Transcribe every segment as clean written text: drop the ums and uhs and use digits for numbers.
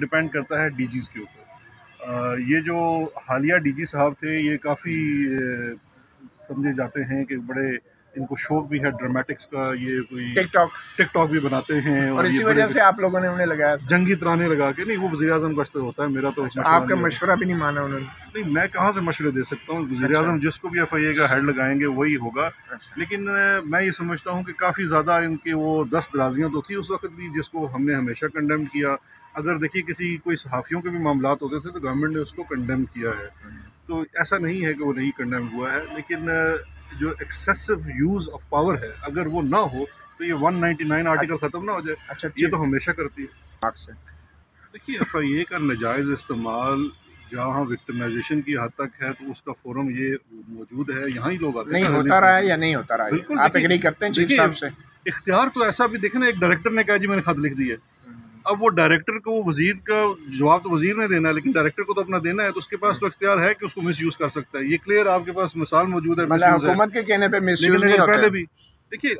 Depend करता है disease के ऊपर। ये जो हालिया डीजी साहब थे ये काफ़ी समझे जाते हैं कि बड़े इनको शौक भी है ड्रामेटिक्स का, ये कोई टिकटॉक भी बनाते हैं और इसी वजह से आप लोगों ने उन्हें लगाया जंगी तराने लगा के। नहीं, वो वज़ीर-ए-आज़म का असर होता है, मेरा तो आपका मशवरा भी नहीं माना उन्होंने? नहीं, मैं कहाँ से मशवरे दे सकता हूँ। वज़ीर-ए-आज़म जिसको भी FIA का हेड लगाएंगे वही होगा। लेकिन मैं ये समझता हूँ कि काफ़ी ज़्यादा इनके वो दस्त दराजियाँ तो थी उस वक्त भी, जिसको हमने हमेशा कंडेम किया। अगर देखिए किसी कोई सहाफ़ियों के भी मामलात होते थे तो गवर्नमेंट ने उसको कंडेम किया है, तो ऐसा नहीं है कि वो नहीं कंडेम हुआ है। लेकिन जो एक्सेसिव यूज़ ऑफ पावर है, अगर वो ना हो तो ये 199 आर्टिकल ख़त्म ना हो जाए। अच्छा, ये तो हमेशा करती है आपसे। देखिए FIA का नाजायज़ इस्तेमाल जहाँ विक्टिमाइजेशन की हद तक है तो उसका फोरम ये मौजूद है, यहाँ ही लोग आते हैं। नहीं होता रहा है या नहीं होता रहा है? बिल्कुल, आप एग्री करते हैं चीफ साहब से? इख्तियार तो ऐसा भी देखे ना, एक डायरेक्टर ने कहा जी मैंने खत लिख दी है, अब वो डायरेक्टर को वजीर का जवाब तो वजीर ने देना है, लेकिन डायरेक्टर को तो अपना देना है, तो उसके पास तो इख्तियार है कि उसको मिसयूज कर सकता है। ये क्लियर आपके पास मिसाल मौजूद है। हुकूमत के कहने पे मिसयूज नहीं होता। पहले भी देखिए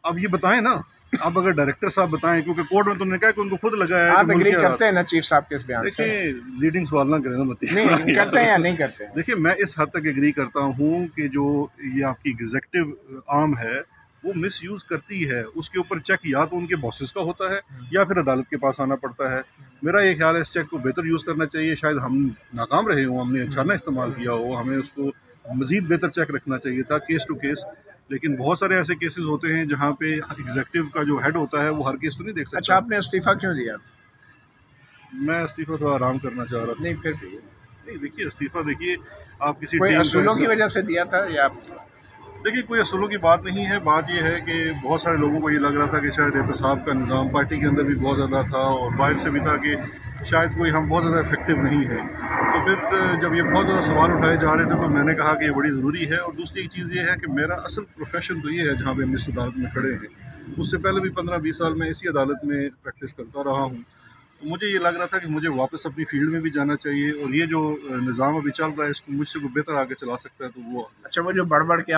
अब ये बताएं ना, अब अगर डायरेक्टर साहब बताएं, क्योंकि कोर्ट में तुमने कहा कि उनको खुद लगा है। आप एग्री करते हैं ना चीफ साहब के इस बयान से? देखिए लीडिंग सवाल ना करें ना, नहीं करते हैं या नहीं करते? देखिए मैं इस हद तक एग्री करता हूँ कि जो ये आपकी एग्जीक्यूटिव आर्म है वो मिसयूज करती है, उसके ऊपर चेक या तो उनके बॉसेस का होता है या फिर अदालत के पास आना पड़ता है। मेरा ये ख्याल है इस चेक को बेहतर यूज़ करना चाहिए। शायद हम नाकाम रहे हों, हमने अच्छा ना इस्तेमाल किया हो, हमें उसको मज़ीद बेहतर चेक रखना चाहिए था केस टू केस। लेकिन बहुत सारे ऐसे केसेस होते हैं जहाँ पे एग्जीक्यूटिव का जो हेड होता है वो हर केस तो नहीं देख सकता। अच्छा, आपने इस्तीफा क्यों दिया? मैं इस्तीफा थोड़ा आराम करना चाह रहा था। नहीं, फिर नहीं देखिए इस्तीफा, देखिए आप किसी कोई असूलों की वजह से दिया था या? देखिए कोई असूलों की बात नहीं है। बात यह है कि बहुत सारे लोगों को ये लग रहा था कि शायद एहतसाब का निज़ाम पार्टी के अंदर भी बहुत ज़्यादा था और बाहर से भी था कि शायद कोई हम बहुत ज़्यादा इफेक्टिव नहीं है। तो फिर जब ये बहुत ज़्यादा सवाल उठाए जा रहे थे तो मैंने कहा कि ये बड़ी ज़रूरी है। और दूसरी चीज़ ये है कि मेरा असल प्रोफेशन तो ये है जहाँ पे हम इस अदालत में खड़े हैं। उससे पहले भी 15-20 साल में इसी अदालत में प्रैक्टिस करता रहा हूँ। तो मुझे ये लग रहा था कि मुझे वापस अपनी फील्ड में भी जाना चाहिए और ये जो निज़ाम अभी चल रहा है इसको मुझसे को बेहतर आगे चला सकता है तो वो। अच्छा, वो जो बढ़ के